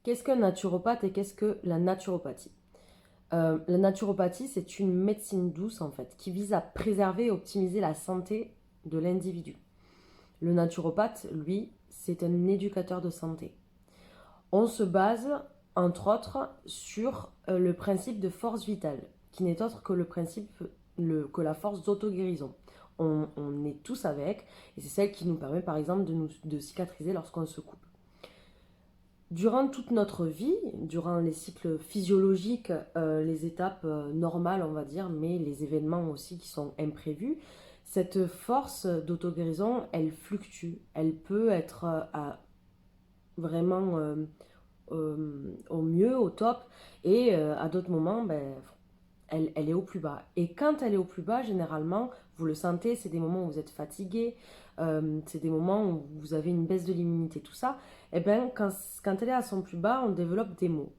Qu'est-ce qu'un naturopathe et qu'est-ce que la naturopathie? La naturopathie, c'est une médecine douce en fait, qui vise à préserver et optimiser la santé de l'individu. Le naturopathe, lui, c'est un éducateur de santé. On se base, entre autres, sur le principe de force vitale, qui n'est autre que le principe, que la force d'auto-guérison. On est tous avec, et c'est celle qui nous permet par exemple de cicatriser lorsqu'on se coupe. Durant toute notre vie, durant les cycles physiologiques, les étapes normales, on va dire, mais les événements aussi qui sont imprévus, cette force d'auto-guérison, elle fluctue. Elle peut être vraiment au mieux, au top, et à d'autres moments, ben, elle est au plus bas. Et quand elle est au plus bas, généralement, vous le sentez, c'est des moments où vous êtes fatigué, c'est des moments où vous avez une baisse de l'immunité, tout ça. Et bien, quand elle est à son plus bas, on développe des maux.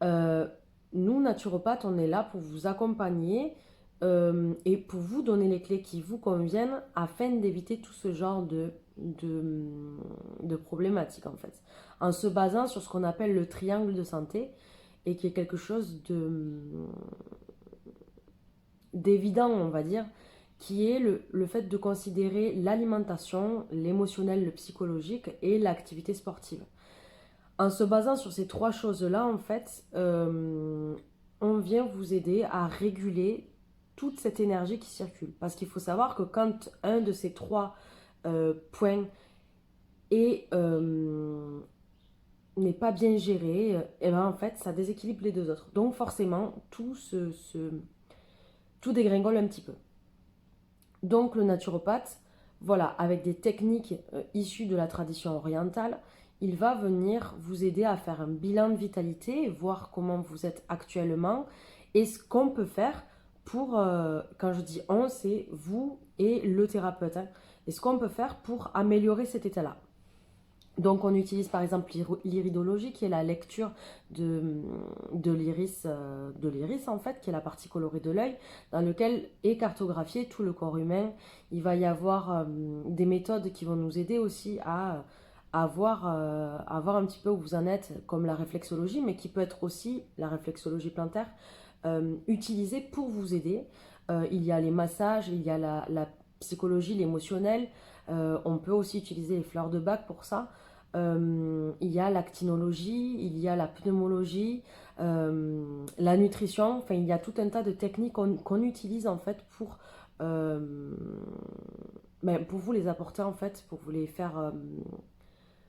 Euh, Nous, naturopathes, on est là pour vous accompagner et pour vous donner les clés qui vous conviennent afin d'éviter tout ce genre de problématiques, en fait. En se basant sur ce qu'on appelle le triangle de santé et qui est quelque chose d'évident, on va dire, qui est le fait de considérer l'alimentation, l'émotionnel, le psychologique et l'activité sportive. En se basant sur ces trois choses-là, en fait, on vient vous aider à réguler toute cette énergie qui circule. Parce qu'il faut savoir que quand un de ces trois points est, n'est pas bien géré, et ben en fait, ça déséquilibre les deux autres. Donc forcément, tout dégringole un petit peu. Donc le naturopathe, voilà, avec des techniques issues de la tradition orientale, il va venir vous aider à faire un bilan de vitalité, voir comment vous êtes actuellement et ce qu'on peut faire pour, quand je dis on, c'est vous et le thérapeute, hein, et ce qu'on peut faire pour améliorer cet état-là. Donc on utilise par exemple l'iridologie qui est la lecture de, de l'iris en fait, qui est la partie colorée de l'œil, dans lequel est cartographié tout le corps humain. Il va y avoir des méthodes qui vont nous aider aussi à voir un petit peu où vous en êtes, comme la réflexologie, mais qui peut être aussi la réflexologie plantaire, utilisée pour vous aider. Il y a les massages, il y a la psychologie, l'émotionnel. On peut aussi utiliser les fleurs de bac pour ça. Il y a l'actinologie, il y a la pneumologie, la nutrition. Enfin, il y a tout un tas de techniques qu'on utilise en fait pour vous les apporter en fait, pour vous les faire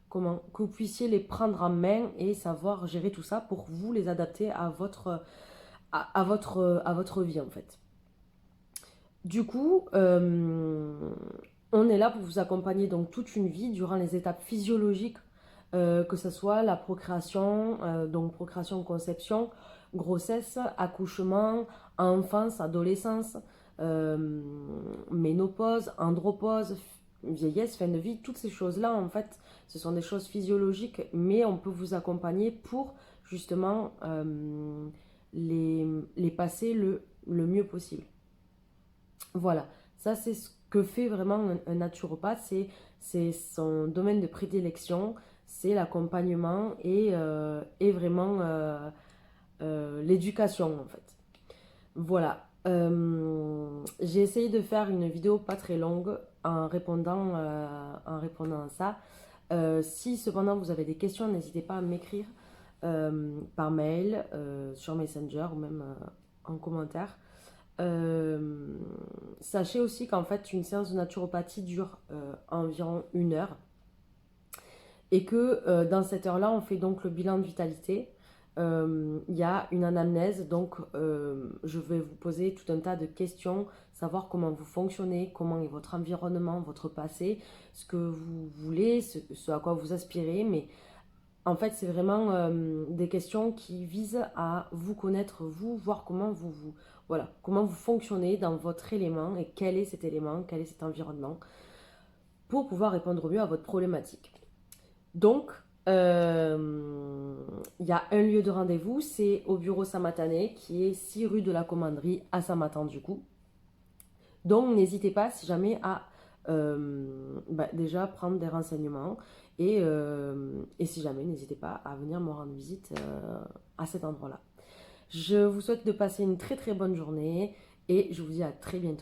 comment que vous puissiez les prendre en main et savoir gérer tout ça pour vous les adapter à votre vie en fait. Du coup, on est là pour vous accompagner donc toute une vie durant les étapes physiologiques, que ce soit la procréation, donc procréation, conception, grossesse, accouchement, enfance, adolescence, euh, ménopause, andropause, vieillesse, fin de vie, toutes ces choses-là, en fait, ce sont des choses physiologiques, mais on peut vous accompagner pour justement les passer le mieux possible. Voilà, ça c'est ce que fait vraiment un naturopathe, c'est son domaine de prédilection, c'est l'accompagnement et vraiment l'éducation en fait. Voilà, j'ai essayé de faire une vidéo pas très longue en répondant à ça. Si cependant vous avez des questions, n'hésitez pas à m'écrire par mail, sur Messenger ou même en commentaire. Euh, Sachez aussi qu'en fait, une séance de naturopathie dure environ 1 heure et que dans cette heure-là, on fait donc le bilan de vitalité. Il y a une anamnèse, donc je vais vous poser tout un tas de questions, savoir comment vous fonctionnez, comment est votre environnement, votre passé, ce que vous voulez, ce à quoi vous aspirez, mais en fait, c'est vraiment des questions qui visent à vous connaître, vous, voir voilà, comment vous fonctionnez dans votre élément et quel est cet élément, quel est cet environnement, pour pouvoir répondre au mieux à votre problématique. Donc, il y a un lieu de rendez-vous, c'est au bureau Samatane, qui est 6 rue de la Commanderie à Samatan du coup. Donc, n'hésitez pas si jamais à déjà prendre des renseignements Et si jamais, n'hésitez pas à venir me rendre visite à cet endroit-là. Je vous souhaite de passer une très très bonne journée et je vous dis à très bientôt.